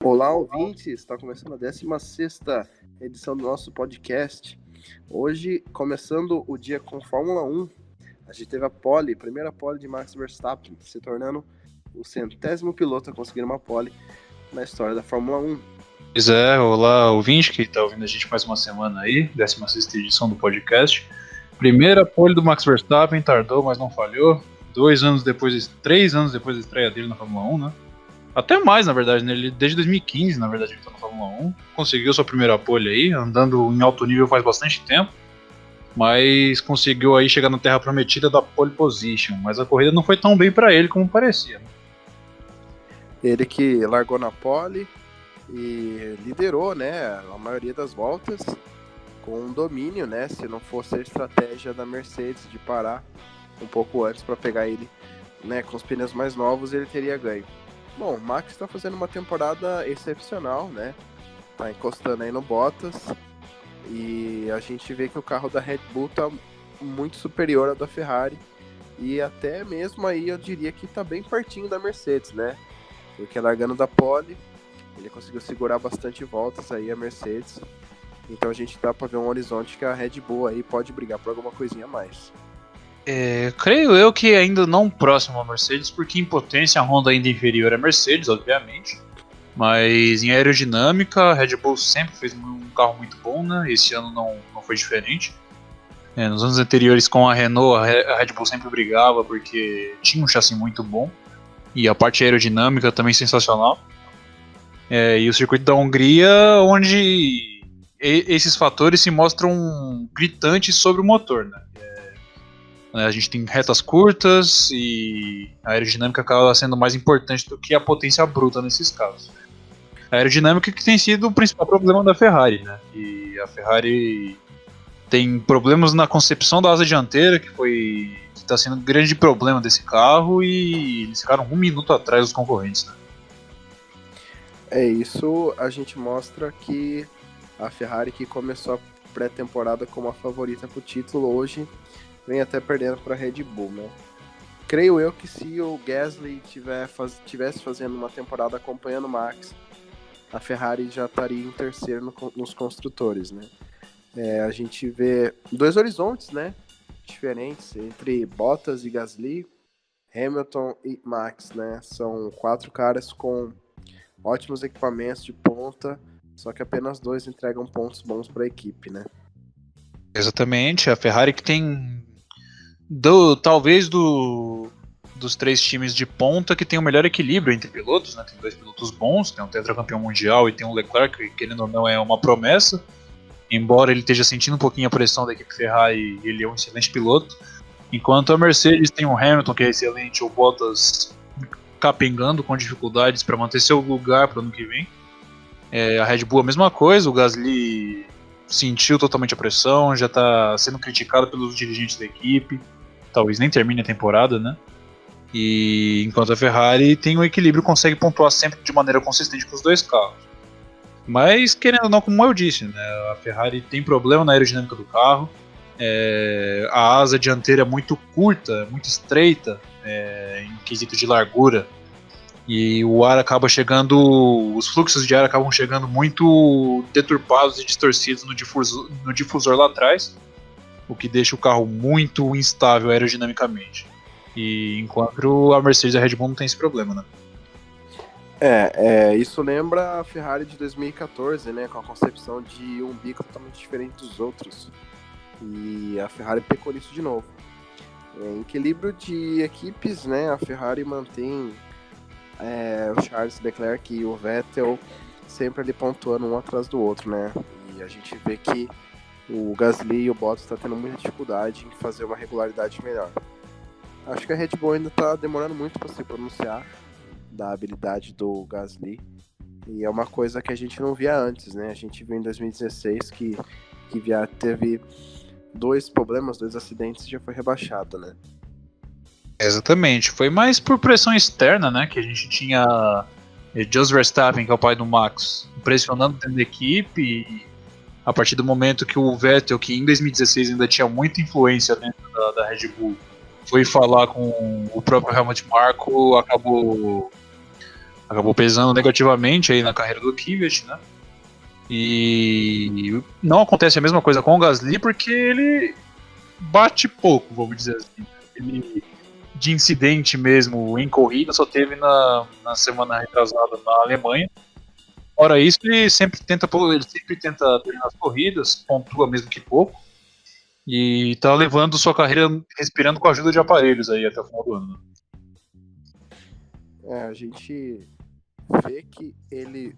Olá, ouvintes! Está começando a 16ª edição do nosso podcast. Hoje, começando o dia com Fórmula 1, a gente teve a primeira pole de Max Verstappen, se tornando o 100º piloto a conseguir uma pole na história da Fórmula 1. Pois é, olá, ouvinte que está ouvindo a gente mais uma semana aí, 16ª edição do podcast. Primeira pole do Max Verstappen, tardou, mas não falhou. 3 anos depois da estreia dele na Fórmula 1, né? Até mais, na verdade, né? Ele, desde 2015, na verdade, ele tá na Fórmula 1. Conseguiu sua primeira pole aí, andando em alto nível faz bastante tempo. Mas conseguiu aí chegar na terra prometida da pole position. Mas a corrida não foi tão bem para ele como parecia, né? Ele que largou na pole e liderou, né, a maioria das voltas com um domínio, né? Se não fosse a estratégia da Mercedes de parar um pouco antes para pegar ele, né, com os pneus mais novos, ele teria ganho. Bom, o Max está fazendo uma temporada excepcional, né? Tá encostando aí no Bottas e a gente vê que o carro da Red Bull tá muito superior ao da Ferrari e até mesmo aí eu diria que tá bem pertinho da Mercedes, né? Porque largando da pole, ele conseguiu segurar bastante voltas aí a Mercedes. Então a gente dá para ver um horizonte que a Red Bull aí pode brigar por alguma coisinha a mais. Creio eu que ainda não próximo à Mercedes, porque em potência a Honda ainda é inferior à Mercedes, obviamente. Mas em aerodinâmica, a Red Bull sempre fez um carro muito bom, né? Esse ano não foi diferente. Nos anos anteriores com a Renault, a Red Bull sempre brigava porque tinha um chassi muito bom. E a parte aerodinâmica também sensacional. E o circuito da Hungria, onde esses fatores se mostram gritantes sobre o motor, né? A gente tem retas curtas e a aerodinâmica acaba sendo mais importante do que a potência bruta nesses casos. A aerodinâmica que tem sido o principal problema da Ferrari, né? E a Ferrari tem problemas na concepção da asa dianteira, que está sendo um grande problema desse carro, e eles ficaram 1 minuto atrás dos concorrentes, né? Isso a gente mostra que a Ferrari, que começou a pré-temporada como a favorita para o título, hoje vem até perdendo para a Red Bull, né? Creio eu que se o Gasly tivesse fazendo uma temporada acompanhando o Max, a Ferrari já estaria em terceiro nos construtores, né? A gente vê dois horizontes, né, diferentes entre Bottas e Gasly, Hamilton e Max, né? São 4 caras com ótimos equipamentos de ponta, só que apenas 2 entregam pontos bons para a equipe, né? Exatamente, a Ferrari que tem talvez dos 3 times de ponta que tem o melhor equilíbrio entre pilotos, né? Tem 2 pilotos bons, tem um tetracampeão mundial e tem um Leclerc, que querendo ou não é uma promessa. Embora ele esteja sentindo um pouquinho a pressão da equipe Ferrari, ele é um excelente piloto. Enquanto a Mercedes tem o Hamilton, que é excelente, o Bottas capengando com dificuldades para manter seu lugar para o ano que vem. A Red Bull a mesma coisa, o Gasly sentiu totalmente a pressão, já está sendo criticado pelos dirigentes da equipe, talvez nem termine a temporada, né? E enquanto a Ferrari tem um equilíbrio, consegue pontuar sempre de maneira consistente com os 2 carros. Mas, querendo ou não, como eu disse, né, a Ferrari tem problema na aerodinâmica do carro, a asa dianteira é muito curta, muito estreita, em quesito de largura, e o ar acaba chegando, os fluxos de ar acabam chegando muito deturpados e distorcidos no difusor lá atrás, o que deixa o carro muito instável aerodinamicamente. E enquanto a Mercedes e a Red Bull não tem esse problema, né? Isso lembra a Ferrari de 2014, né, com a concepção de um bico totalmente diferente dos outros. E a Ferrari pecou nisso de novo. Em equilíbrio de equipes, né, a Ferrari mantém o Charles Leclerc e o Vettel sempre ali pontuando um atrás do outro, né? E a gente vê que o Gasly e o Bottas estão tendo muita dificuldade em fazer uma regularidade melhor. Acho que a Red Bull ainda está demorando muito para se pronunciar da habilidade do Gasly, e é uma coisa que a gente não via antes, né? A gente viu em 2016 que teve 2 problemas, 2 acidentes e já foi rebaixado, né? Exatamente, foi mais por pressão externa, né, que a gente tinha Jos Verstappen, que é o pai do Max, pressionando dentro da equipe, e a partir do momento que o Vettel, que em 2016 ainda tinha muita influência dentro da Red Bull, foi falar com o próprio Helmut Marko, acabou acabou pesando negativamente aí na carreira do Kvyat, né? E não acontece a mesma coisa com o Gasly porque ele bate pouco, vamos dizer assim. Ele, de incidente mesmo em corrida, só teve na semana retrasada na Alemanha. Fora isso, ele sempre tenta terminar as corridas, pontua mesmo que pouco, e tá levando sua carreira respirando com a ajuda de aparelhos aí até o final do ano. A gente vê que ele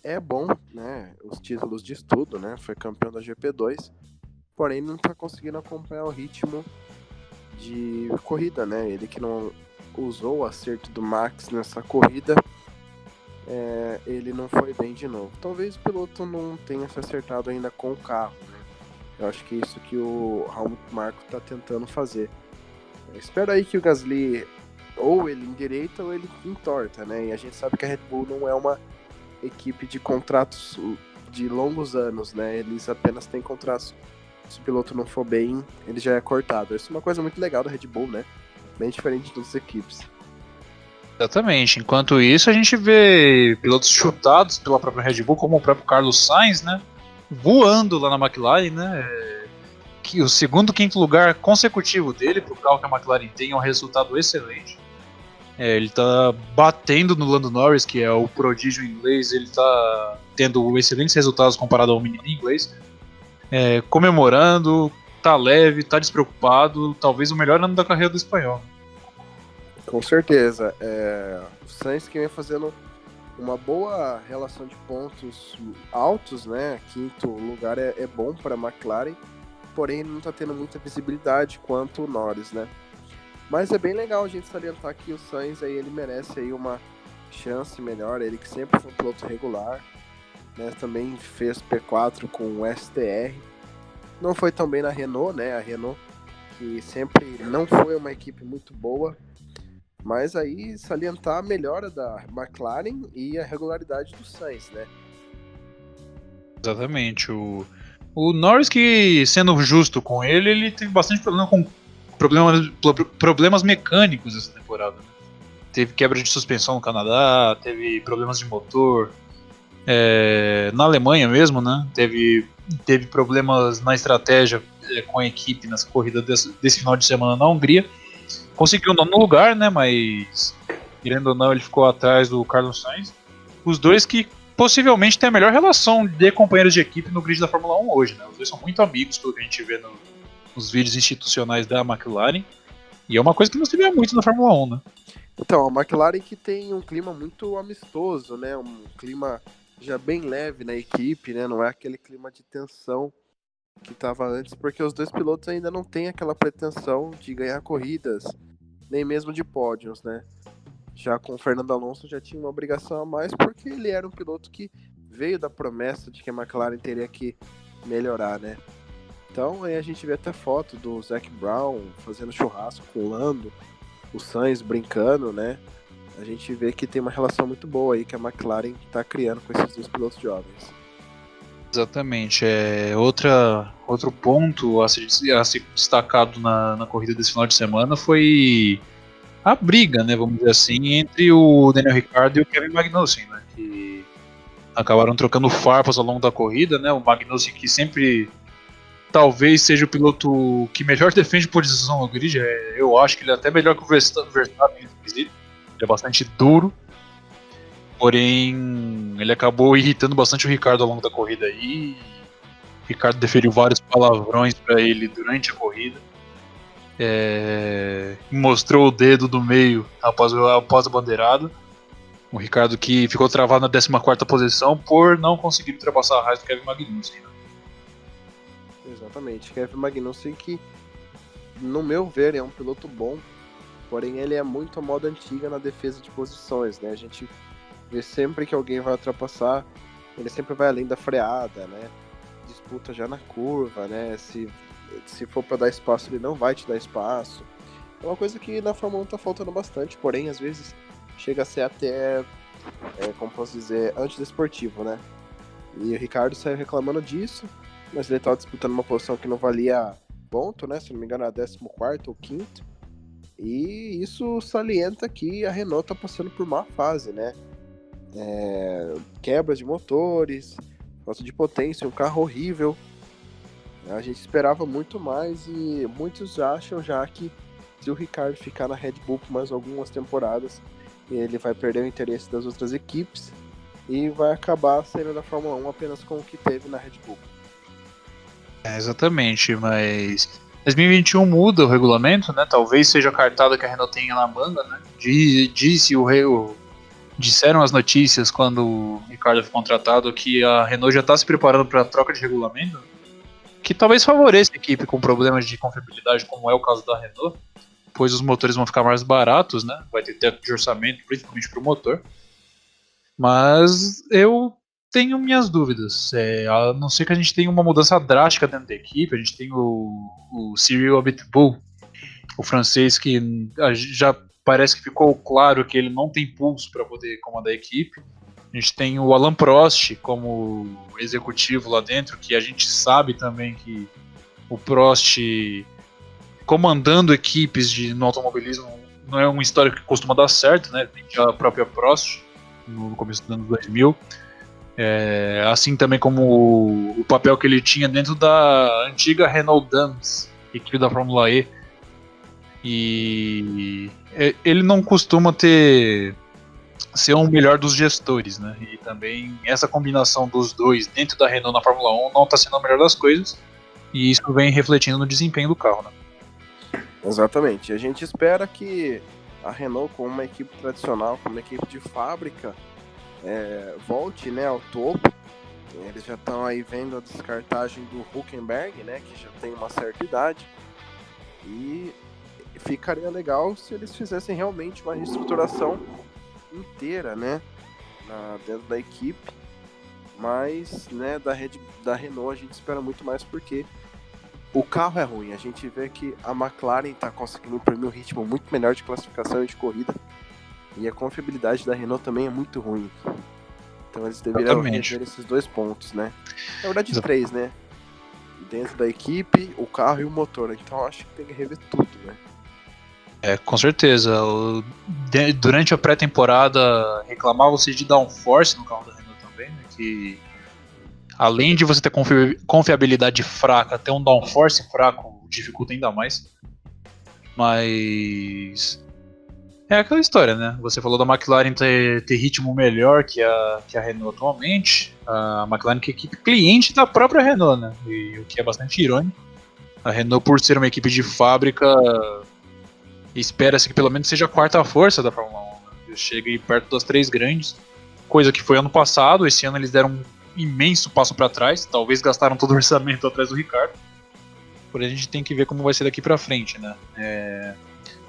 é bom, né? Os títulos de estudo, né? Foi campeão da GP2, porém não tá conseguindo acompanhar o ritmo de corrida, né? Ele que não usou o acerto do Max nessa corrida, ele não foi bem de novo. Talvez o piloto não tenha se acertado ainda com o carro, né? Eu acho que é isso que o Helmut Marko tá tentando fazer. Espera aí que o Gasly ou ele endireita ou ele entorta, né? E a gente sabe que a Red Bull não é uma equipe de contratos de longos anos, né? Eles apenas têm contratos. Se o piloto não for bem, ele já é cortado. Isso é uma coisa muito legal da Red Bull, né? Bem diferente de outras equipes. Exatamente. Enquanto isso, a gente vê pilotos chutados pela própria Red Bull, como o próprio Carlos Sainz, né? Voando lá na McLaren, né? Que o segundo, quinto lugar consecutivo dele para o carro que a McLaren tem é um resultado excelente. Ele tá batendo no Lando Norris, que é o prodígio inglês, ele tá tendo excelentes resultados comparado ao menino inglês. Comemorando, tá leve, tá despreocupado, talvez o melhor ano da carreira do espanhol. Com certeza. O Sainz que vem fazendo uma boa relação de pontos altos, né? Quinto lugar é bom para a McLaren, porém ele não está tendo muita visibilidade quanto o Norris, né? Mas é bem legal a gente salientar que o Sainz aí, ele merece aí uma chance melhor, ele que sempre foi um piloto regular, né? Também fez P4 com o STR, não foi tão bem na Renault, né? A Renault que sempre não foi uma equipe muito boa, mas aí salientar a melhora da McLaren e a regularidade do Sainz, né? Exatamente. O Norris, que sendo justo com ele teve bastante problemas mecânicos essa temporada. Né? Teve quebra de suspensão no Canadá, teve problemas de motor. Na Alemanha mesmo, né? Teve problemas na estratégia com a equipe nessa corrida desse final de semana na Hungria. Conseguiu o nono lugar, né? Mas, querendo ou não, ele ficou atrás do Carlos Sainz. Os dois que possivelmente têm a melhor relação de companheiros de equipe no grid da Fórmula 1 hoje, né? Os dois são muito amigos, pelo que a gente vê nos vídeos institucionais da McLaren. E é uma coisa que não se vê muito na Fórmula 1, né? Então, a McLaren que tem um clima muito amistoso, né? Um clima já bem leve na equipe, né? Não é aquele clima de tensão que estava antes, porque os dois pilotos ainda não têm aquela pretensão de ganhar corridas, nem mesmo de pódios, né? Já com o Fernando Alonso já tinha uma obrigação a mais, porque ele era um piloto que veio da promessa de que a McLaren teria que melhorar, né? Então aí a gente vê até foto do Zac Brown fazendo churrasco com o Lando, o Sainz brincando, né? A gente vê que tem uma relação muito boa aí que a McLaren está criando com esses dois pilotos jovens. Exatamente. Outro ponto a ser destacado na corrida desse final de semana foi a briga, né, vamos dizer assim, entre o Daniel Ricciardo e o Kevin Magnussen, né, que acabaram trocando farpas ao longo da corrida, né, o Magnussen que sempre talvez seja o piloto que melhor defende posição no grid, eu acho que ele é até melhor que o Verstappen, ele é bastante duro, porém ele acabou irritando bastante o Ricciardo ao longo da corrida aí. O Ricciardo deferiu vários palavrões para ele durante a corrida. Mostrou o dedo do meio após a bandeirada. O Ricciardo que ficou travado na 14ª posição por não conseguir ultrapassar a raiz do Kevin Magnussen. Exatamente, Kevin Magnussen que, no meu ver, é um piloto bom, porém ele é muito a moda antiga na defesa de posições, né? A gente vê sempre que alguém vai ultrapassar, ele sempre vai além da freada, né? Disputa já na curva, né? Se for para dar espaço, ele não vai te dar espaço. É uma coisa que na Fórmula 1 tá faltando bastante, porém, às vezes chega a ser até, como posso dizer, antidesportivo, né? E o Ricciardo saiu reclamando disso, mas ele estava disputando uma posição que não valia ponto, né? Se não me engano, era 14º ou 5º. E isso salienta que a Renault tá passando por má fase, né? quebras de motores, falta de potência, um carro horrível. A gente esperava muito mais e muitos acham já que se o Ricardo ficar na Red Bull por mais algumas temporadas, ele vai perder o interesse das outras equipes e vai acabar saindo da Fórmula 1 apenas com o que teve na Red Bull. Exatamente, mas 2021 muda o regulamento, né? Talvez seja a cartada que a Renault tenha na manga, né? Disseram as notícias quando o Ricardo foi contratado que a Renault já está se preparando para a troca de regulamento, que talvez favoreça a equipe com problemas de confiabilidade, como é o caso da Renault, pois os motores vão ficar mais baratos, né? Vai ter teto de orçamento, principalmente para o motor. Mas eu tenho minhas dúvidas. A não ser que a gente tenha uma mudança drástica dentro da equipe. A gente tem o Cyril Abiteboul, o francês, que já parece que ficou claro que ele não tem pulso para poder comandar a equipe. A gente tem o Alain Prost como executivo lá dentro, que a gente sabe também que o Prost comandando equipes no automobilismo não é uma história que costuma dar certo, né? Tem a própria Prost no começo dos anos 2000. Assim também como o papel que ele tinha dentro da antiga Renault Dams, equipe da Fórmula E. E ele não costuma ser o melhor dos gestores, né? E também essa combinação dos dois dentro da Renault na Fórmula 1 não está sendo a melhor das coisas. E isso vem refletindo no desempenho do carro, né? Exatamente. A gente espera que a Renault, como uma equipe tradicional, como uma equipe de fábrica, volte, né, ao topo. Eles já estão aí vendo a descartagem do Hülkenberg, né, que já tem uma certa idade. E ficaria legal se eles fizessem realmente uma reestruturação inteira, né, dentro da equipe. Mas, né, da Renault a gente espera muito mais porque o carro é ruim. A gente vê que a McLaren está conseguindo imprimir um ritmo muito melhor de classificação e de corrida. E a confiabilidade da Renault também é muito ruim. Então eles deveriam rever esses 2 pontos, né? Na verdade, 3, né? Dentro da equipe, o carro e o motor. Então acho que tem que rever tudo, né? Com certeza. Durante a pré-temporada reclamavam-se de downforce no carro da Renault também, né? Que além de você ter confiabilidade fraca, ter um downforce fraco dificulta ainda mais. Mas é aquela história, né? Você falou da McLaren ter ritmo melhor que a Renault atualmente. A McLaren que é equipe cliente da própria Renault, né? E o que é bastante irônico. A Renault, por ser uma equipe de fábrica, espera-se que pelo menos seja a quarta força da Fórmula 1. Né? Chega aí perto das 3 grandes, coisa que foi ano passado. Esse ano eles deram um imenso passo para trás. Talvez gastaram todo o orçamento atrás do Ricardo. Porém a gente tem que ver como vai ser daqui para frente, né?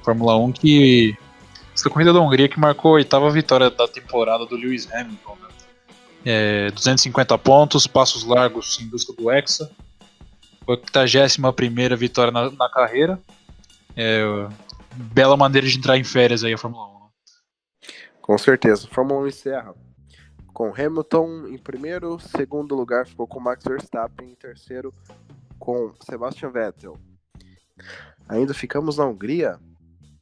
Fórmula 1 que... Essa corrida da Hungria que marcou a 8ª vitória da temporada do Lewis Hamilton, né? 250 pontos, passos largos em busca do Hexa. 81ª vitória na carreira. Bela maneira de entrar em férias aí a Fórmula 1. Né? Com certeza. A Fórmula 1 encerra com Hamilton em primeiro, segundo lugar ficou com Max Verstappen, em terceiro com Sebastian Vettel. Ainda ficamos na Hungria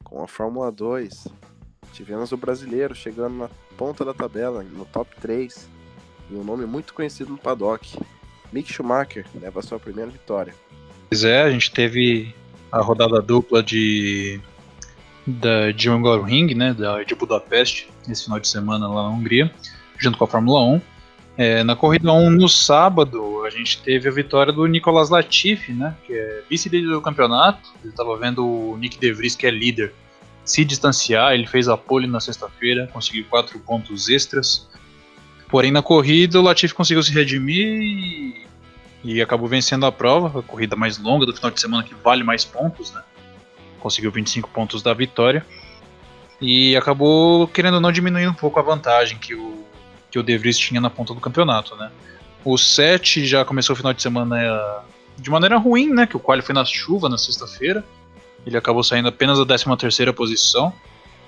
com a Fórmula 2. Tivemos o brasileiro chegando na ponta da tabela, no top 3, e um nome muito conhecido no paddock. Mick Schumacher leva a sua primeira vitória. Pois é, a gente teve a rodada dupla de Hungaroring, né, de Budapeste, esse final de semana lá na Hungria, junto com a Fórmula 1. Na corrida 1, no sábado, a gente teve a vitória do Nicolas Latifi, né, que é vice-líder do campeonato. Ele estava vendo o Nick De Vries, que é líder, se distanciar. Ele fez a pole na sexta-feira, conseguiu 4 pontos extras. Porém, na corrida, o Latifi conseguiu se redimir e acabou vencendo a prova, a corrida mais longa do final de semana, que vale mais pontos, né? Conseguiu 25 pontos da vitória e acabou, querendo ou não, diminuindo um pouco a vantagem que o De Vries tinha na ponta do campeonato, né? O 7 já começou o final de semana de maneira ruim, né? Que o quali foi na chuva na sexta-feira. Ele acabou saindo apenas da 13ª posição.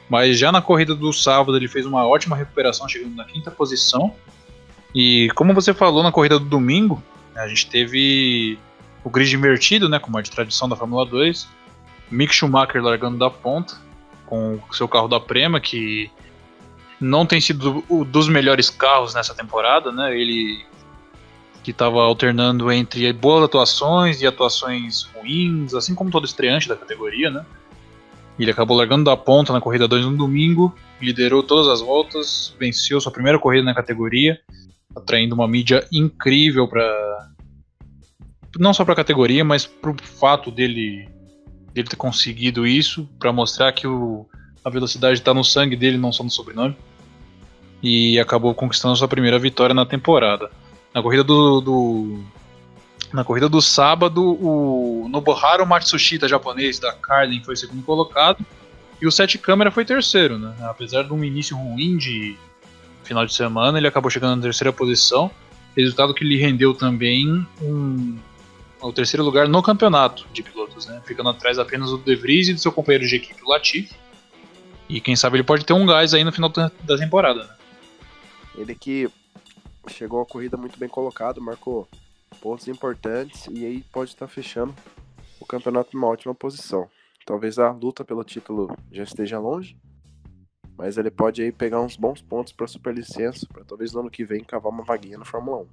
Mas já na corrida do sábado ele fez uma ótima recuperação, chegando na 5ª posição. E como você falou, na corrida do domingo, a gente teve o grid invertido, né? Como é de tradição da Fórmula 2. Mick Schumacher largando da ponta com o seu carro da Prema, que não tem sido dos melhores carros nessa temporada, né? Ele que estava alternando entre boas atuações e atuações ruins, assim como todo estreante da categoria, né? Ele acabou largando da ponta na corrida 2 no domingo, liderou todas as voltas, venceu sua primeira corrida na categoria, atraindo uma mídia incrível para não só para a categoria, mas para o fato dele ter conseguido isso, para mostrar que a velocidade está no sangue dele, não só no sobrenome. E acabou conquistando sua primeira vitória na temporada. Na corrida do sábado, o Nobuharu Matsushita, japonês da Carlin, foi segundo colocado, e o Sete Câmara foi terceiro, né? Apesar de um início ruim de final de semana, ele acabou chegando na terceira posição, resultado que lhe rendeu também o terceiro lugar no campeonato de pilotos, né? Ficando atrás apenas do De Vries e do seu companheiro de equipe, o Latifi. E quem sabe ele pode ter um gás aí no final da temporada, né? Ele que chegou a corrida muito bem colocado, marcou pontos importantes e aí pode estar fechando o campeonato numa ótima posição. Talvez a luta pelo título já esteja longe, mas ele pode aí pegar uns bons pontos para superlicença, para talvez no ano que vem cavar uma vaguinha na Fórmula 1.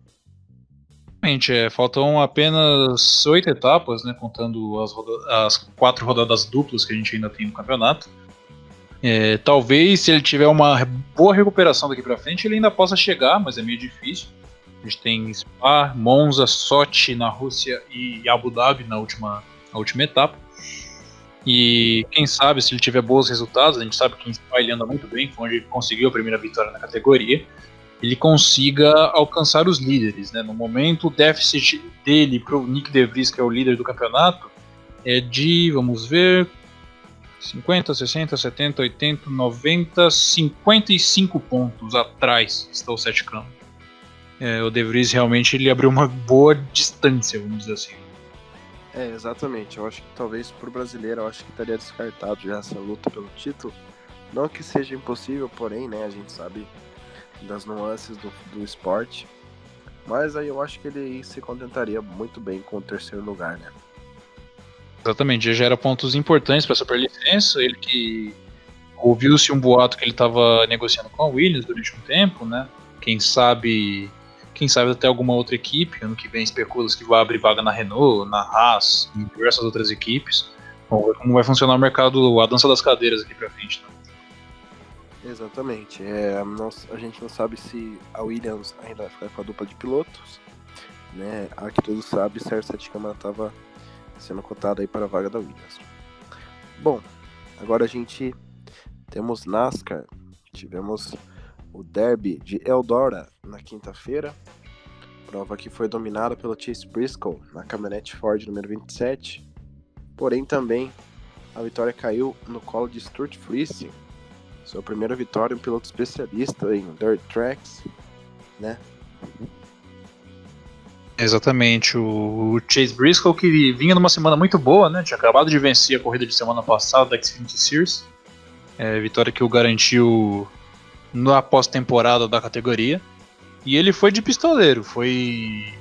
Realmente, faltam apenas 8 etapas, né, contando as 4 rodadas duplas que a gente ainda tem no campeonato. Talvez, se ele tiver uma boa recuperação daqui para frente, ele ainda possa chegar, mas é meio difícil. A gente tem Spa, Monza, Sochi na Rússia e Abu Dhabi na última etapa. E quem sabe, se ele tiver bons resultados, a gente sabe que em Spa ele anda muito bem, foi onde ele conseguiu a primeira vitória na categoria, ele consiga alcançar os líderes, né? No momento, o déficit dele para o Nick De Vries, que é o líder do campeonato, é de, vamos ver, 50, 60, 70, 80, 90, 55 pontos atrás está o Sete Câmara. O De Vries realmente ele abriu uma boa distância, vamos dizer assim. Exatamente. Eu acho que talvez pro brasileiro, eu acho que estaria descartado já essa luta pelo título. Não que seja impossível, porém, né, a gente sabe das nuances do esporte. Mas aí eu acho que ele se contentaria muito bem com o terceiro lugar, né? Exatamente, já gera pontos importantes para a superlicença. Ele que ouviu-se um boato que ele estava negociando com a Williams durante um tempo, né? Quem sabe até alguma outra equipe. Ano que vem especula-se que vai abrir vaga na Renault, na Haas, em diversas outras equipes. Vamos ver como vai funcionar o mercado, a dança das cadeiras aqui pra frente. Né? Exatamente. A gente não sabe se a Williams ainda vai ficar com a dupla de pilotos, né? A que todos sabem, Sérgio Sete Câmara estava sendo cotado aí para a vaga da Williams. Bom, agora a gente temos NASCAR. Tivemos o Derby de Eldora na quinta-feira, prova que foi dominada pelo Chase Briscoe na caminhonete Ford número 27, porém também a vitória caiu no colo de Stuart Friesen, sua primeira vitória, um piloto especialista em dirt tracks, né? Exatamente, o Chase Briscoe que vinha numa semana muito boa, né? Tinha acabado de vencer a corrida de semana passada da Xfinity Series, vitória que o garantiu na pós-temporada da categoria, e ele foi de pistoleiro, foi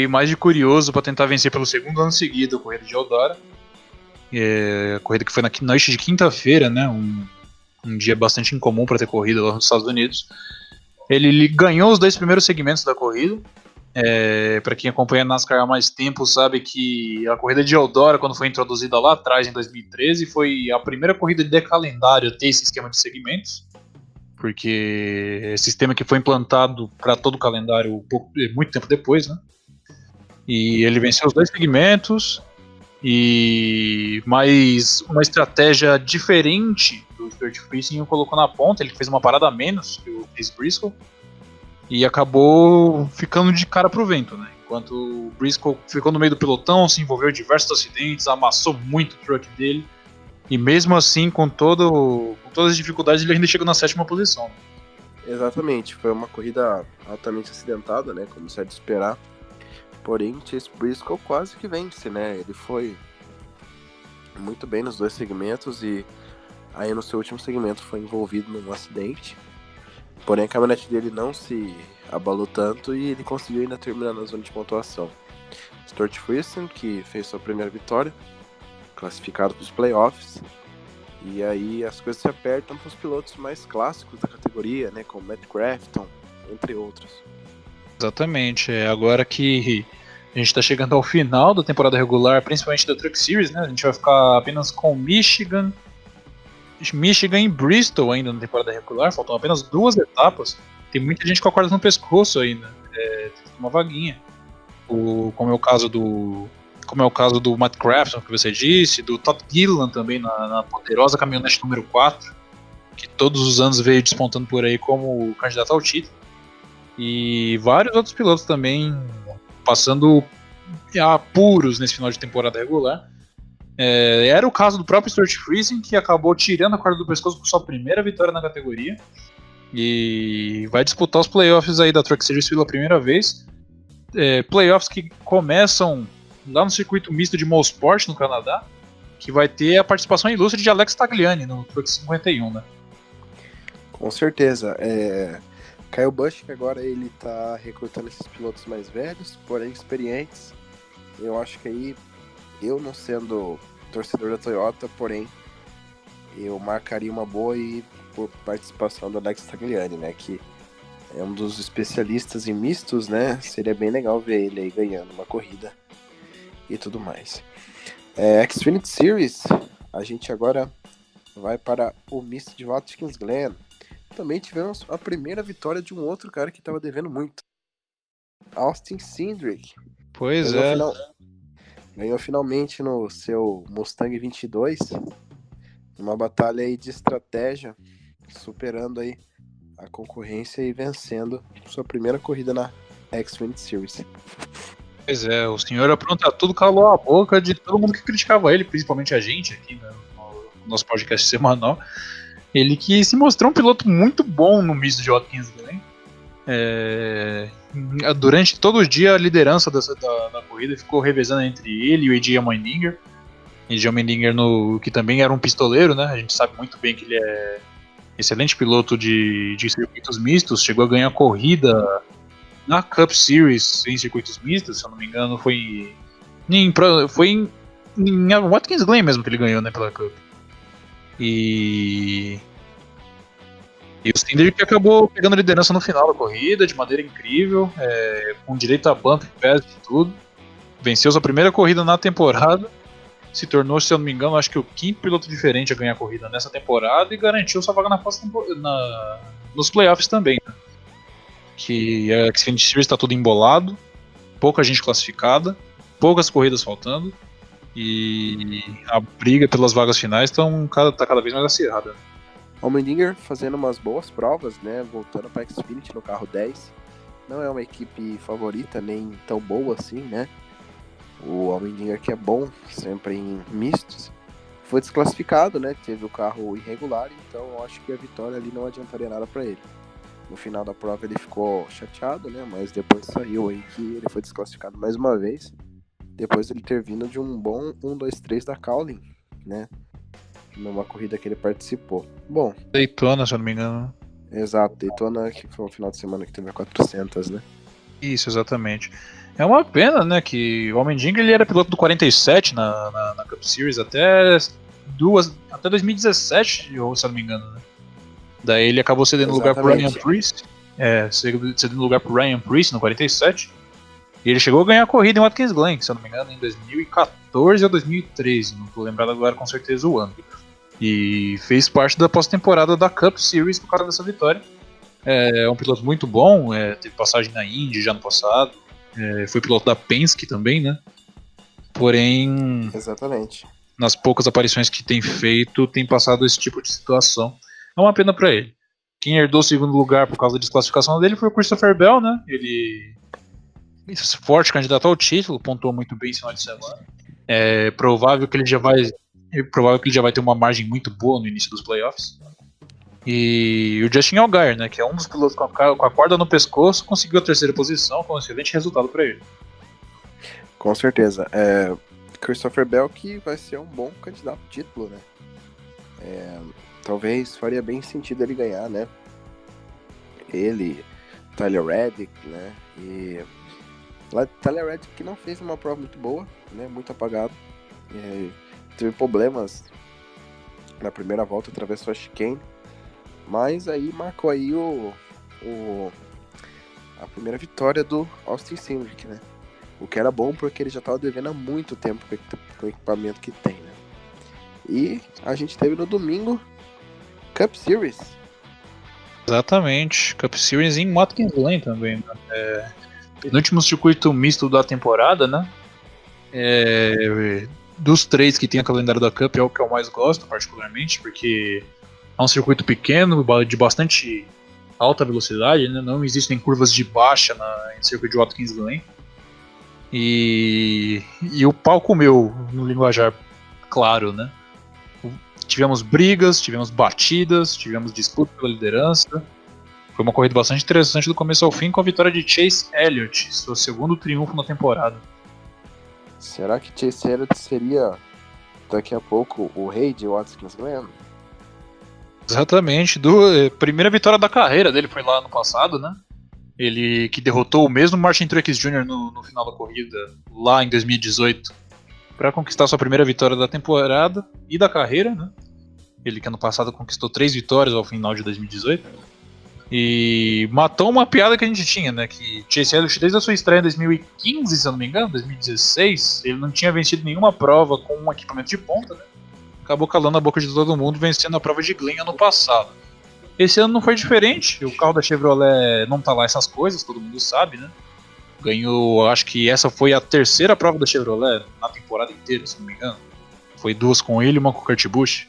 mais de curioso para tentar vencer pelo segundo ano seguido a corrida de Eldora, a corrida que foi na noite de quinta-feira, né, um dia bastante incomum para ter corrida lá nos Estados Unidos. Ele ganhou os 2 primeiros segmentos da corrida. Para quem acompanha a NASCAR há mais tempo sabe que a corrida de Eldora, quando foi introduzida lá atrás em 2013, foi a primeira corrida de calendário a ter esse esquema de segmentos, porque é sistema que foi implantado para todo o calendário muito tempo depois, né? E ele venceu os 2 segmentos, e mais uma estratégia diferente do Stuart Friesen o colocou na ponta. Ele fez uma parada a menos que o Chase Briscoe e acabou ficando de cara pro vento, né? Enquanto o Briscoe ficou no meio do pelotão, se envolveu em diversos acidentes, amassou muito o truck dele, e mesmo assim, com todas as dificuldades, ele ainda chegou na 7ª posição. Exatamente, foi uma corrida altamente acidentada, né, como se é de esperar. Porém, Chase Briscoe quase que vence, né? Ele foi muito bem nos 2 segmentos e aí no seu último segmento foi envolvido num acidente. Porém, a caminhonete dele não se abalou tanto e ele conseguiu ainda terminar na zona de pontuação. Stuart Friesen, que fez sua primeira vitória, classificado para os playoffs. E aí as coisas se apertam para os pilotos mais clássicos da categoria, né, como Matt Crafton, entre outros. Exatamente. Agora que a gente está chegando ao final da temporada regular, principalmente da Truck Series, né? A gente vai ficar apenas com Michigan e Bristol ainda na temporada regular. Faltam apenas 2 etapas. Tem muita gente com a corda no pescoço ainda. Tem uma vaguinha. Como é o caso do Matt Crafton, que você disse, do Todd Gilliland também na poderosa caminhonete número 4, que todos os anos veio despontando por aí como candidato ao título. E vários outros pilotos também passando apuros nesse final de temporada regular. Era o caso do próprio Stuart Friesen, que acabou tirando a corda do pescoço com sua primeira vitória na categoria. E vai disputar os playoffs aí da Truck Series pela primeira vez. Playoffs que começam lá no circuito misto de Mosport, no Canadá, que vai ter a participação ilustre de Alex Tagliani no Truck 51, né? Com certeza. Kyle Busch, que agora ele tá recrutando esses pilotos mais velhos, porém experientes. Eu acho que aí, eu não sendo torcedor da Toyota, porém, eu marcaria uma boa por participação do Alex Tagliani, né, que é um dos especialistas em mistos, né, seria bem legal ver ele aí ganhando uma corrida e tudo mais. Xfinity Series, a gente agora vai para o misto de Watkins Glen. Também tivemos a primeira vitória de um outro cara que estava devendo muito. Austin Cindric. Pois Ganhou finalmente no seu Mustang 22. Uma batalha aí de estratégia, superando aí a concorrência e vencendo sua primeira corrida na Xfinity Series. Pois é, o senhor apronta tudo, calou a boca de todo mundo que criticava ele, principalmente a gente aqui no nosso podcast semanal. Ele que se mostrou um piloto muito bom no misto de Watkins Glen. Durante todo o dia a liderança da corrida ficou revezando entre ele e o AJ Allmendinger. AJ Allmendinger que também era um pistoleiro, né? A gente sabe muito bem que ele é excelente piloto de circuitos mistos. Chegou a ganhar corrida na Cup Series em circuitos mistos, se eu não me engano. Foi em Watkins Glen mesmo que ele ganhou, né, pela Cup. E o Cindric acabou pegando a liderança no final da corrida de maneira incrível, com direito a bump, pass e tudo. Venceu sua primeira corrida na temporada, se tornou, se eu não me engano, acho que o 5º piloto diferente a ganhar a corrida nessa temporada e garantiu sua vaga nos playoffs também. Né? Que a Xfinity Series está tudo embolado, pouca gente classificada, poucas corridas faltando e a briga pelas vagas finais tá cada vez mais acirrada. Allmendinger fazendo umas boas provas, né? Voltando para a Xfinity no carro 10. Não é uma equipe favorita, nem tão boa assim, né? O Allmendinger, que é bom sempre em mistos, foi desclassificado, né? Teve o carro irregular, então eu acho que a vitória ali não adiantaria nada para ele. No final da prova ele ficou chateado, né? Mas depois saiu aí que ele foi desclassificado mais uma vez, depois de ele ter vindo de um bom 1-2-3 da Cowlin, né? Numa corrida que ele participou. Bom, Daytona, se eu não me engano. Exato, Daytona, que foi um final de semana que teve a 400, né? Isso, exatamente. É uma pena, né, que o Allmendinger ele era piloto do 47 na Cup Series até 2017, se eu não me engano, né? Daí ele acabou cedendo lugar pro Ryan Preece. Cedendo lugar pro Ryan Preece no 47. E ele chegou a ganhar a corrida em Watkins Glen, se eu não me engano, em 2014 ou 2013, não tô lembrado agora com certeza o ano. E fez parte da pós-temporada da Cup Series por causa dessa vitória. É um piloto muito bom, teve passagem na Indy já no passado, foi piloto da Penske também, né? Porém, exatamente, nas poucas aparições que tem feito, tem passado esse tipo de situação. É uma pena para ele. Quem herdou o segundo lugar por causa da desclassificação dele foi o Christopher Bell, né? Ele forte candidato ao título, pontuou muito bem esse final de semana. É provável que ele já vai ter uma margem muito boa no início dos playoffs. E o Justin Allgaier, né, que é um dos pilotos com a corda no pescoço, conseguiu a terceira posição com um excelente resultado para ele. Com certeza. Christopher Bell que vai ser um bom candidato ao título, né? Talvez faria bem sentido ele ganhar, né? Ele, Tyler Reddick, né? E Tyler Reddick que não fez uma prova muito boa, né? Muito apagado. Teve problemas Na primeira volta atravessou a chicane, mas aí marcou aí a primeira vitória do Austin Cindric, né? O que era bom porque ele já estava devendo há muito tempo com o equipamento que tem, né? E a gente teve no domingo Cup Series. Exatamente, Cup Series em Watkins Glen também, né? Penúltimo circuito misto da temporada, né? Dos 3 que tem a calendário da Cup é o que eu mais gosto, particularmente, porque é um circuito pequeno, de bastante alta velocidade, né? Não existem curvas de baixa no circuito de Watkins Glen. E o pau comeu no linguajar claro, né? Tivemos brigas, tivemos batidas, tivemos disputa pela liderança. Foi uma corrida bastante interessante do começo ao fim, com a vitória de Chase Elliott, seu segundo triunfo na temporada. Será que Chase Elliott seria daqui a pouco o rei de Watkins Glen? Exatamente, primeira vitória da carreira dele foi lá no passado, né? Ele que derrotou o mesmo Martin Truex Jr. no final da corrida, lá em 2018, para conquistar sua primeira vitória da temporada e da carreira, né? Ele que ano passado conquistou 3 vitórias ao final de 2018. E matou uma piada que a gente tinha, né? Que Chase Elliott, desde a sua estreia em 2015, se eu não me engano, 2016, ele não tinha vencido nenhuma prova com um equipamento de ponta, né? Acabou calando a boca de todo mundo, vencendo a prova de Glen ano passado. Esse ano não foi diferente, o carro da Chevrolet não tá lá essas coisas, todo mundo sabe, né? Ganhou, acho que essa foi a terceira prova da Chevrolet na temporada inteira, se não me engano. Foi 2 com ele e uma com o Kurt Busch.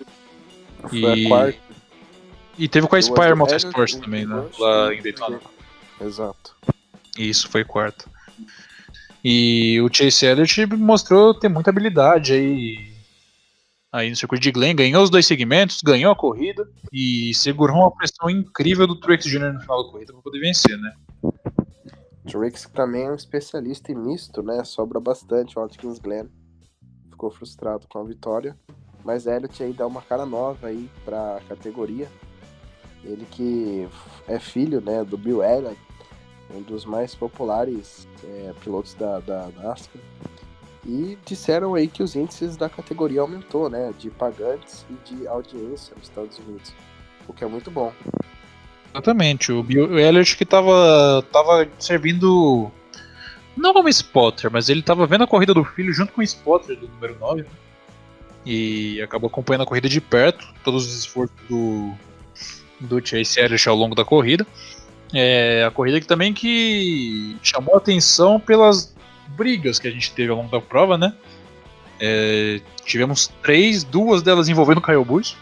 Foi a quarta. E teve com a Spire Motorsports também, né? Lá em Daytona. Exato. Isso, foi quarta. E o Chase Elliott mostrou ter muita habilidade aí no circuito de Glen, ganhou os 2 segmentos, ganhou a corrida e segurou uma pressão incrível do Truex Jr. no final da corrida para poder vencer, né? Truex também é um especialista em misto, né? Sobra bastante o Watkins Glen. Ficou frustrado com a vitória, mas Elliott aí dá uma cara nova aí para a categoria. Ele que é filho, né, do Bill Elliott, um dos mais populares pilotos da NASCAR. E disseram aí que os índices da categoria aumentou, né? De pagantes e de audiência nos Estados Unidos. O que é muito bom. Exatamente. O Bill Elliott que tava servindo não como spotter, mas ele tava vendo a corrida do filho junto com o spotter do número 9, né? E acabou acompanhando a corrida de perto, todos os esforços do Chase Elliott ao longo da corrida. A corrida que também que chamou a atenção pelas brigas que a gente teve ao longo da prova, né? Tivemos 3, 2 delas envolvendo o Kyle Busch.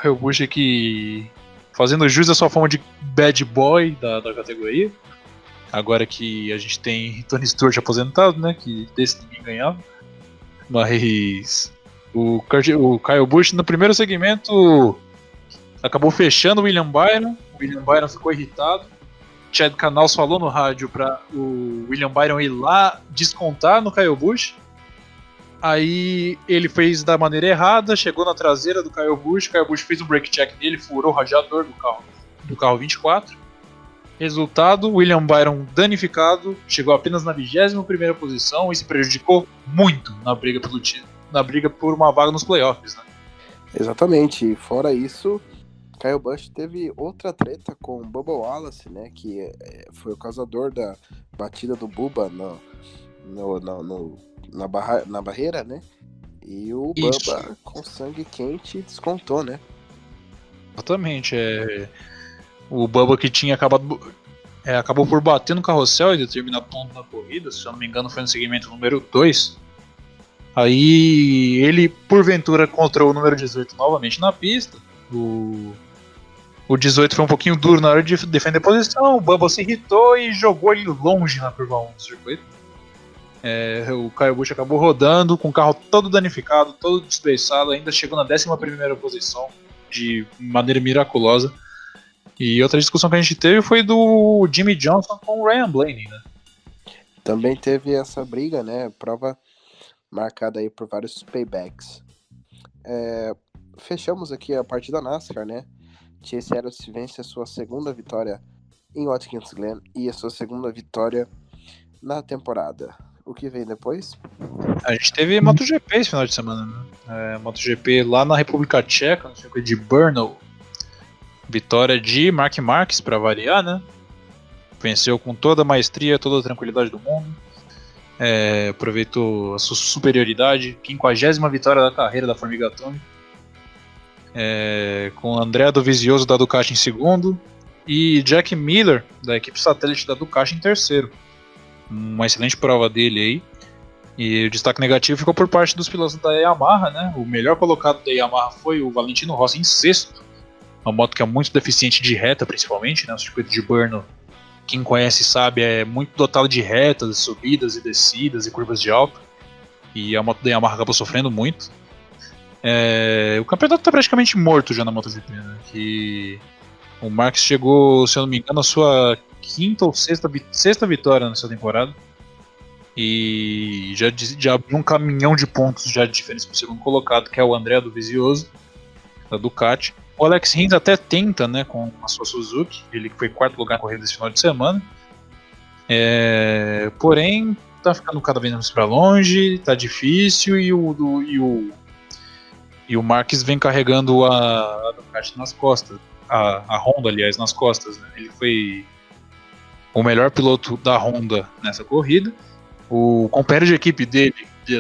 Kyle Busch que fazendo jus à sua fama de bad boy da categoria. Agora que a gente tem Tony Stewart aposentado, né? Que desse ninguém ganhava. Mas o Kyle Busch no primeiro segmento acabou fechando o William Byron. O William Byron ficou irritado. Chad Canals falou no rádio para o William Byron ir lá descontar no Kyle Busch. Aí ele fez da maneira errada, chegou na traseira do Kyle Busch fez um brake check nele, furou o radiador do carro 24. Resultado, William Byron danificado, chegou apenas na 21ª posição e se prejudicou muito na briga por uma vaga nos playoffs, né? Exatamente, fora isso, Kyle Busch teve outra treta com Bubba Wallace, né, que foi o causador da batida do Bubba na barreira, né, e o Isso. Bubba com sangue quente descontou, né. Exatamente, o Bubba que tinha acabou por bater no carrossel e determinar ponto na corrida, se eu não me engano foi no segmento número 2. Aí ele, porventura, encontrou o número 18 novamente na pista. O 18 foi um pouquinho duro na hora de defender a posição, o Bubba se irritou e jogou ele longe na curva 1 do circuito. O Kyle Busch acabou rodando com o carro todo danificado, todo despeçado, ainda chegou na 11ª posição de maneira miraculosa. E outra discussão que a gente teve foi do Jimmy Johnson com o Ryan Blaney, né? Também teve essa briga, né? Prova marcada aí por vários paybacks. Fechamos aqui a parte da NASCAR, né? Chase Elliott vence a sua segunda vitória em Watkins Glen e a sua segunda vitória na temporada. o que vem depois? A gente teve MotoGP esse final de semana, né? MotoGP lá na República Tcheca, no circuito de Brno. Vitória de Marc Marquez, para variar, né? Venceu com toda a maestria, toda a tranquilidade do mundo. Aproveitou a sua superioridade. 50ª vitória da carreira da Formiga Atômica. Com Andrea Dovizioso da Ducati em segundo. E Jack Miller, da equipe satélite da Ducati, em terceiro. Uma excelente prova dele aí. E o destaque negativo ficou por parte dos pilotos da Yamaha, né? O melhor colocado da Yamaha foi o Valentino Rossi em sexto. Uma moto que é muito deficiente de reta, principalmente, né? O circuito de Brno, quem conhece sabe, é muito dotado de retas, subidas e descidas e curvas de alta. E a moto da Yamaha acabou sofrendo muito. O campeonato está praticamente morto já na MotoGP, né? Que o Marques chegou, se eu não me engano, a sua quinta ou sexta vitória nessa temporada. E já abriu um caminhão de pontos já de diferença para o segundo colocado, que é o Andrea Dovizioso, da Ducati. O Alex Rins até tenta, né, com a sua Suzuki, ele foi quarto lugar na corrida desse final de semana. Porém, tá ficando cada vez mais para longe, tá difícil, e o Marques vem carregando a Ducati nas costas, a Honda, aliás, nas costas, né? Ele foi o melhor piloto da Honda nessa corrida. O companheiro de equipe dele,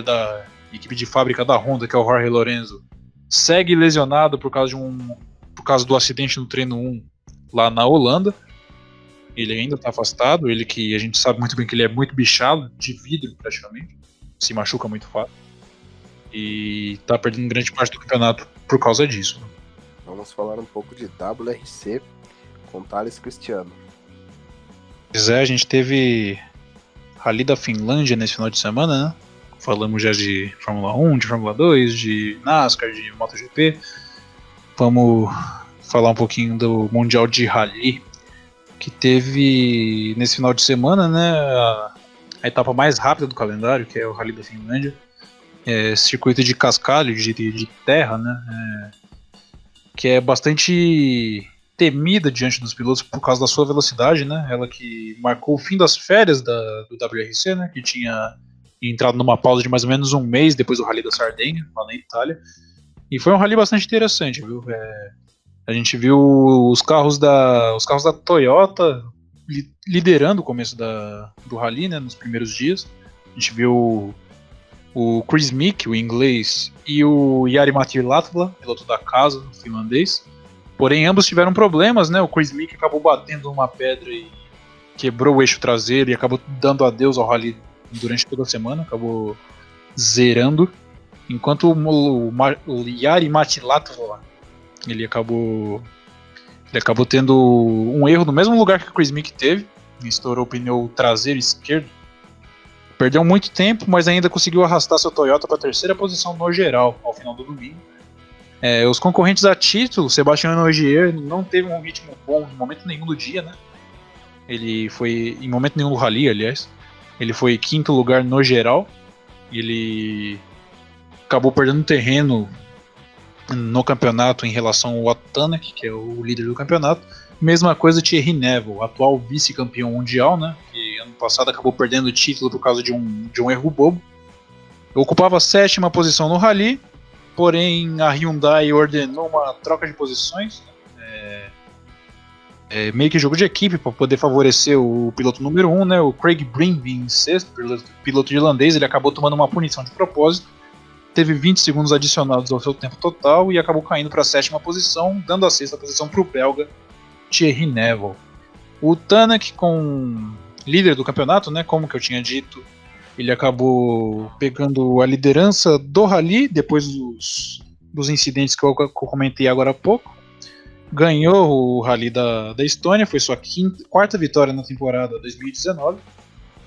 da equipe de fábrica da Honda, que é o Jorge Lorenzo, segue lesionado por causa do acidente no treino 1 lá na Holanda. Ele ainda está afastado, ele que a gente sabe muito bem que ele é muito bichado, de vidro praticamente, se machuca muito fácil. E está perdendo grande parte do campeonato por causa disso. Vamos falar um pouco de WRC com Thales Cristiano. Pois a gente teve Rally da Finlândia nesse final de semana, né? Falamos já de Fórmula 1, de Fórmula 2, de NASCAR, de MotoGP. Vamos falar um pouquinho do Mundial de Rally, que teve nesse final de semana, né, a etapa mais rápida do calendário, que é o Rally da Finlândia. Circuito de cascalho, de terra, né, que é bastante temida diante dos pilotos por causa da sua velocidade, né? Ela que marcou o fim das férias do WRC, né? Que tinha entrado numa pausa de mais ou menos um mês depois do Rally da Sardenha, lá na Itália. E foi um rally bastante interessante, viu? A gente viu os carros da Toyota liderando o começo do rally, né? Nos primeiros dias. A gente viu o Chris Meek, o inglês, e o Jari-Matti Latvala, piloto da casa, o finlandês. Porém, ambos tiveram problemas, né? O Chris Meek acabou batendo numa pedra e quebrou o eixo traseiro e acabou dando adeus ao rally durante toda a semana, acabou zerando. Enquanto o Jari-Matti Latvala, ele acabou tendo um erro no mesmo lugar que o Chris Meek teve, estourou o pneu traseiro esquerdo. Perdeu muito tempo, mas ainda conseguiu arrastar seu Toyota para a terceira posição no geral ao final do domingo. Os concorrentes a título, Sebastian Ogier não teve um ritmo bom em momento nenhum do dia, né? Ele foi, em momento nenhum do rally, aliás, ele foi quinto lugar no geral. Ele acabou perdendo terreno no campeonato em relação ao Tanak, que é o líder do campeonato. Mesma coisa Thierry Neuville, atual vice-campeão mundial, né? Que ano passado acabou perdendo o título por causa de um erro bobo. Ocupava a sétima posição no rally. Porém, a Hyundai ordenou uma troca de posições, meio que jogo de equipe, para poder favorecer o piloto número 1, né, o Craig Brindley em sexto, piloto irlandês. Ele acabou tomando uma punição de propósito, teve 20 segundos adicionados ao seu tempo total e acabou caindo para a sétima posição, dando a sexta posição para o belga Thierry Neuville. O Tanak, com líder do campeonato, né, como que eu tinha dito, ele acabou pegando a liderança do rally depois dos incidentes que eu comentei agora há pouco. Ganhou o rally da Estônia, foi sua quarta vitória na temporada 2019,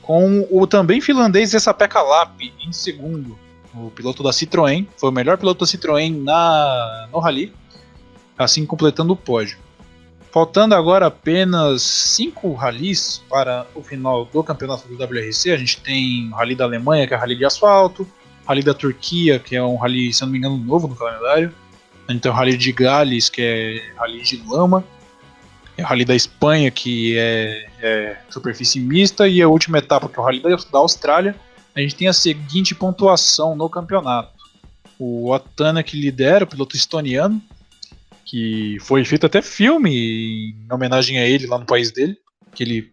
com o também finlandês Esa-Pekka Lappi em segundo, o piloto da Citroën. Foi o melhor piloto da Citroën no rally, assim completando o pódio. Faltando agora apenas 5 rallies para o final do campeonato do WRC. A gente tem o Rally da Alemanha, que é o Rally de asfalto, Rally da Turquia, que é um rally, se não me engano, novo no calendário. A gente tem o Rally de Gales, que é Rally de lama, o Rally da Espanha, que é superfície mista, e a última etapa, que é o Rally da Austrália, a gente tem a seguinte pontuação no campeonato. O Otana que lidera, o piloto estoniano, que foi feito até filme em homenagem a ele lá no país dele, que ele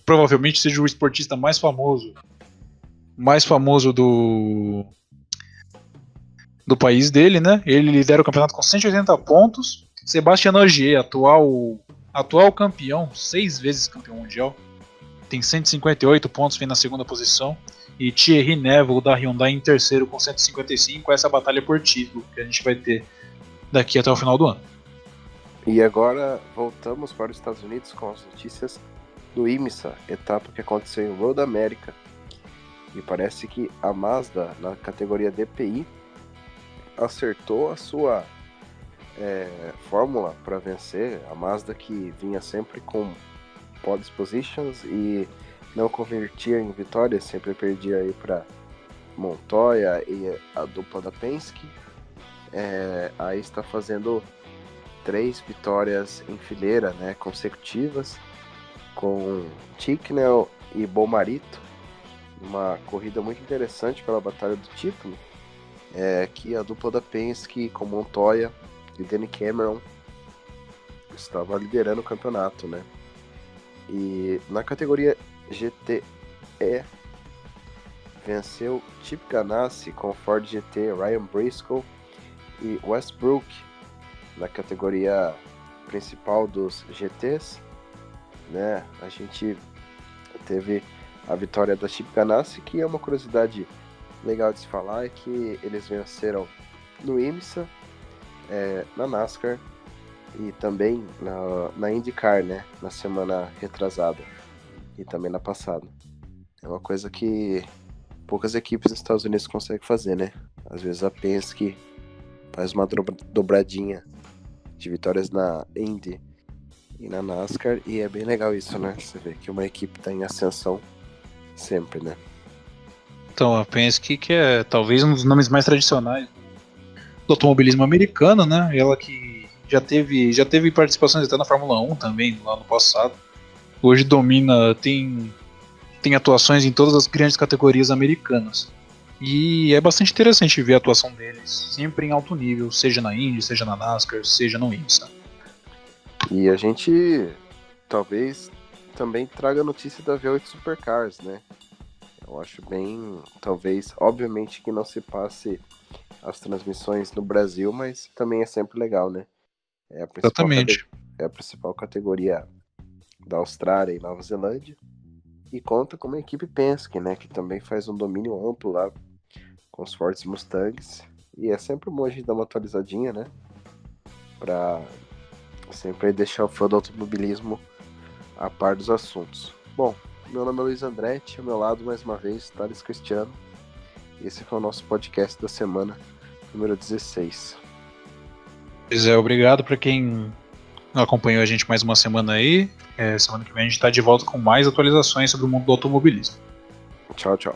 provavelmente seja o esportista mais famoso do país dele, né? Ele lidera o campeonato com 180 pontos. Sebastian Ogier, atual campeão, 6 vezes campeão mundial, tem 158 pontos, vem na segunda posição. E Thierry Neuville da Hyundai em terceiro com 155. Essa batalha por título que a gente vai ter daqui até o final do ano. E agora voltamos para os Estados Unidos com as notícias do IMSA, etapa que aconteceu em Road America. E parece que a Mazda, na categoria DPI, acertou a sua fórmula para vencer. A Mazda que vinha sempre com pole positions e não convertia em vitórias, sempre perdia aí para Montoya e a dupla da Penske. Aí está fazendo 3 vitórias em fileira, né, consecutivas, com Ticknell e Bomarito. Uma corrida muito interessante pela batalha do título, que a dupla da Penske com Montoya e Danny Cameron estava liderando o campeonato, né? E na categoria GTE venceu Chip Ganassi com Ford GT, Ryan Briscoe e Westbrook. Na categoria principal dos GTs, né, a gente teve a vitória da Chip Ganassi, que é uma curiosidade legal de se falar, é que eles venceram no IMSA, na NASCAR e também na IndyCar, né, na semana retrasada e também na passada. É uma coisa que poucas equipes nos Estados Unidos conseguem fazer, né? Às vezes a Penske faz uma dobradinha de vitórias na Indy e na NASCAR, e é bem legal isso, né? Você vê que uma equipe tá em ascensão sempre, né? Então, a Penske, que é talvez um dos nomes mais tradicionais do automobilismo americano, né? Ela que já teve participações até na Fórmula 1 também, lá no passado. Hoje domina, tem atuações em todas as grandes categorias americanas. E é bastante interessante ver a atuação deles sempre em alto nível, seja na Indy, seja na NASCAR, seja no IMSA. E a gente talvez também traga a notícia da V8 Supercars, né? Eu acho bem, talvez, obviamente que não se passe as transmissões no Brasil, mas também é sempre legal, né? Exatamente. É a principal categoria da Austrália e Nova Zelândia. E conta com uma equipe Penske, né? Que também faz um domínio amplo lá com os Ford Mustangs. E é sempre bom a gente dar uma atualizadinha, né? Pra sempre deixar o fã do automobilismo a par dos assuntos. Bom, meu nome é Luiz Andretti, ao meu lado mais uma vez, Thales Cristiano. Esse foi o nosso podcast da semana, número 16. Pois é, obrigado para quem acompanhou a gente mais uma semana aí. Semana que vem a gente está de volta com mais atualizações sobre o mundo do automobilismo. Tchau, tchau.